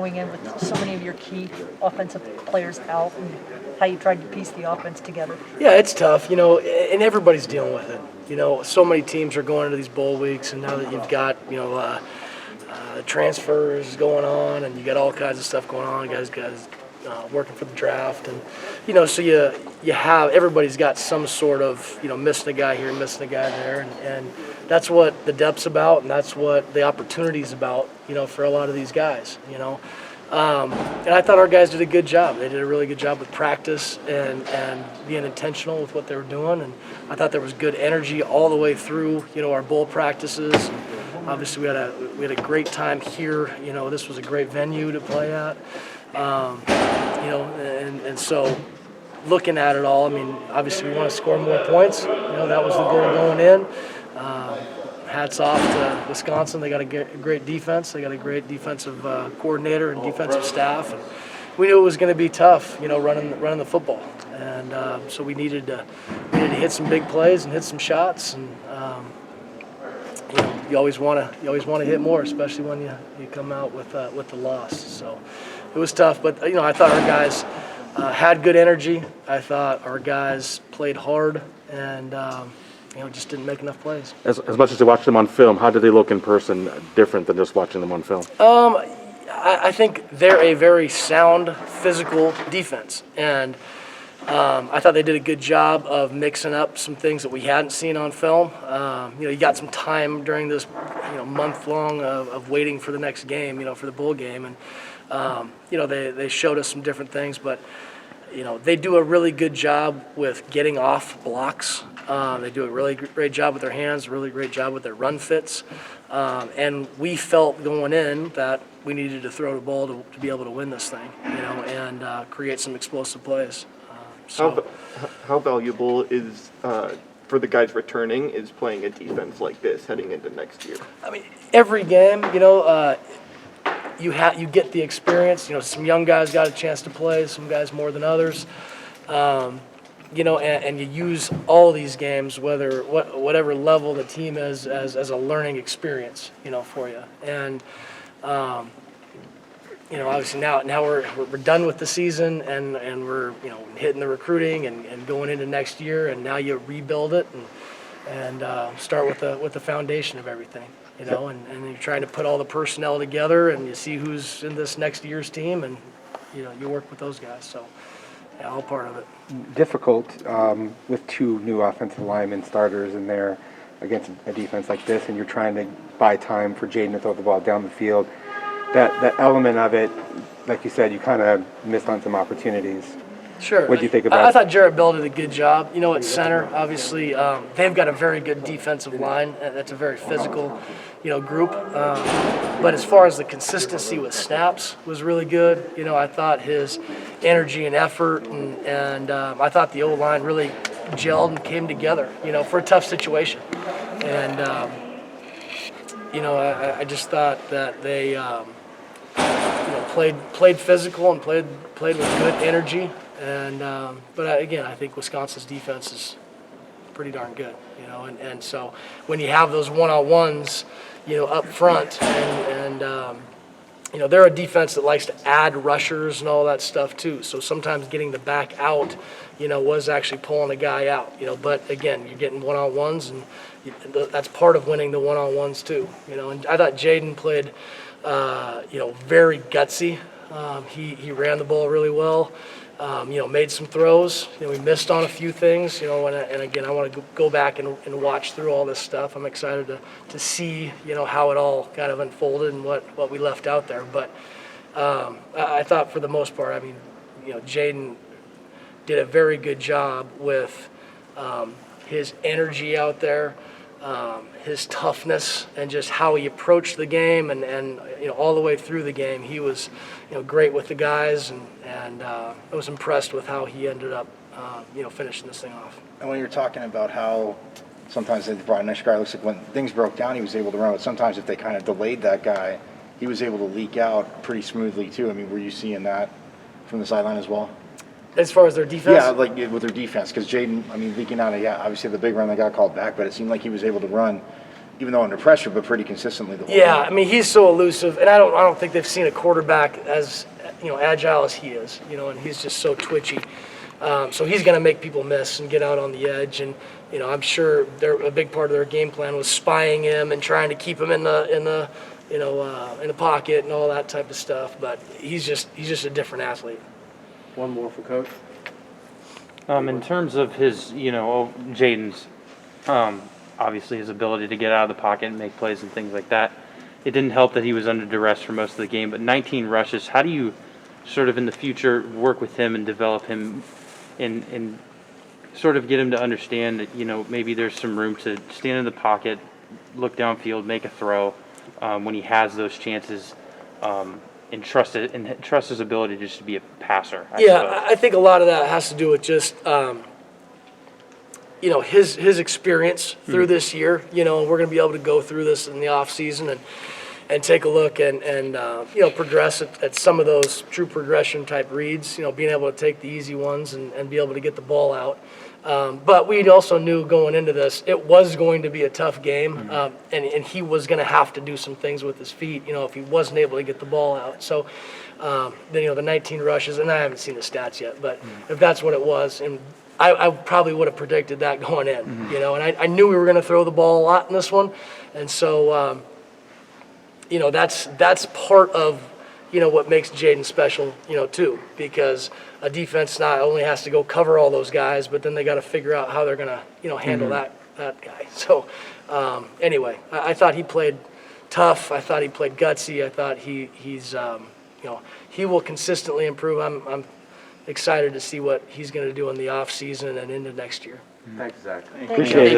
going in with so many of your key offensive players out, and how you tried to piece the offense together? Yeah, it's tough, and everybody's dealing with it. So many teams are going into these bowl weeks, and now that you've got, transfers going on, and you got all kinds of stuff going on, guys working for the draft, and so you have everybody's got some sort of missing a guy here, missing a guy there, and that's what the depth's about, and that's what the opportunity's about, for a lot of these guys, And I thought our guys did a good job. They did a really good job with practice and being intentional with what they were doing. And I thought there was good energy all the way through, our bowl practices. And obviously, we had a great time here. This was a great venue to play at. And so looking at it all, obviously we want to score more points. That was the goal going in. Hats off to Wisconsin. They got a great defense. They got a great defensive coordinator and defensive staff. And we knew it was going to be tough, running the football. And so we needed to hit some big plays and hit some shots. And you always want to hit more, especially when you come out with the loss. So it was tough, but I thought our guys had good energy. I thought our guys played hard and. Just didn't make enough plays. As much as you watched them on film, how did they look in person different than just watching them on film? I think they're a very sound, physical defense. And I thought they did a good job of mixing up some things that we hadn't seen on film. You got some time during this month long of waiting for the next game, for the bowl game. And, they showed us some different things. But, they do a really good job with getting off blocks. They do a really great job with their hands, really great job with their run fits. And we felt going in that we needed to throw the ball to be able to win this thing, and create some explosive plays. How valuable is, for the guys returning, is playing a defense like this heading into next year? Every game, you get the experience. Some young guys got a chance to play, some guys more than others. And you use all these games, whatever level the team is, as a learning experience, for you. And obviously now we're done with the season, and we're hitting the recruiting and going into next year, and now you rebuild it and start with the foundation of everything. And you're trying to put all the personnel together, and you see who's in this next year's team, and you work with those guys. So, yeah, all part of it. Difficult with two new offensive linemen starters in there against a defense like this, and you're trying to buy time for Jaden to throw the ball down the field. That element of it, like you said, you kind of missed on some opportunities. Sure. What do you think about it? I thought Jarrett Bell did a good job. At center, obviously, they've got a very good defensive line. That's a very physical, group. But as far as the consistency with snaps was really good. I thought his energy and effort, and I thought the O-line really gelled and came together, for a tough situation. And, I just thought that they, played physical and played with good energy. And but again, I think Wisconsin's defense is pretty darn good, and so when you have those one-on-ones, up front, and they're a defense that likes to add rushers and all that stuff too. So sometimes getting the back out, was actually pulling a guy out, But again, you're getting one-on-ones, and that's part of winning the one-on-ones too, And I thought Jaden played, very gutsy. He ran the ball really well. Made some throws. We missed on a few things. And again, I want to go back and watch through all this stuff. I'm excited to see, how it all kind of unfolded and what we left out there. But I thought for the most part, Jaden did a very good job with his energy out there, his toughness, and just how he approached the game, and all the way through the game, he was great with the guys, and I was impressed with how he ended up finishing this thing off. And when you're talking about how sometimes they brought an extra guy, it looks like when things broke down, he was able to run, but sometimes if they kind of delayed that guy, he was able to leak out pretty smoothly too. Were you seeing that from the sideline as well? As far as their defense? Yeah, like with their defense, because Jaden, leaking out of, obviously the big run that got called back, but it seemed like he was able to run even though under pressure, but pretty consistently the whole Yeah, game. I mean, he's so elusive, and I don't think they've seen a quarterback as, agile as he is, and he's just so twitchy. So he's going to make people miss and get out on the edge, and I'm sure a big part of their game plan was spying him and trying to keep him in the pocket and all that type of stuff. But he's just a different athlete. One more for Coach. In terms of his, Jaden's, obviously his ability to get out of the pocket and make plays and things like that, it didn't help that he was under duress for most of the game. But 19 rushes, how do you sort of in the future work with him and develop him and sort of get him to understand that, maybe there's some room to stand in the pocket, look downfield, make a throw when he has those chances, and trust his ability just to be a passer. I suppose. I think a lot of that has to do with just his experience through this year. We're going to be able to go through this in the off season and take a look and progress at some of those true progression type reads. Being able to take the easy ones and be able to get the ball out. But we also knew going into this, it was going to be a tough game, and he was going to have to do some things with his feet, if he wasn't able to get the ball out. So, the 19 rushes, and I haven't seen the stats yet, but if that's what it was, and I probably would have predicted that going in, and I knew we were going to throw the ball a lot in this one, and so, that's part of what makes Jaden special, too, because a defense not only has to go cover all those guys, but then they got to figure out how they're going to, handle that guy. So, anyway, I thought he played tough. I thought he played gutsy. I thought he's, he will consistently improve. I'm excited to see what he's going to do in the off season and into next year. Thanks, Zach. Appreciate it.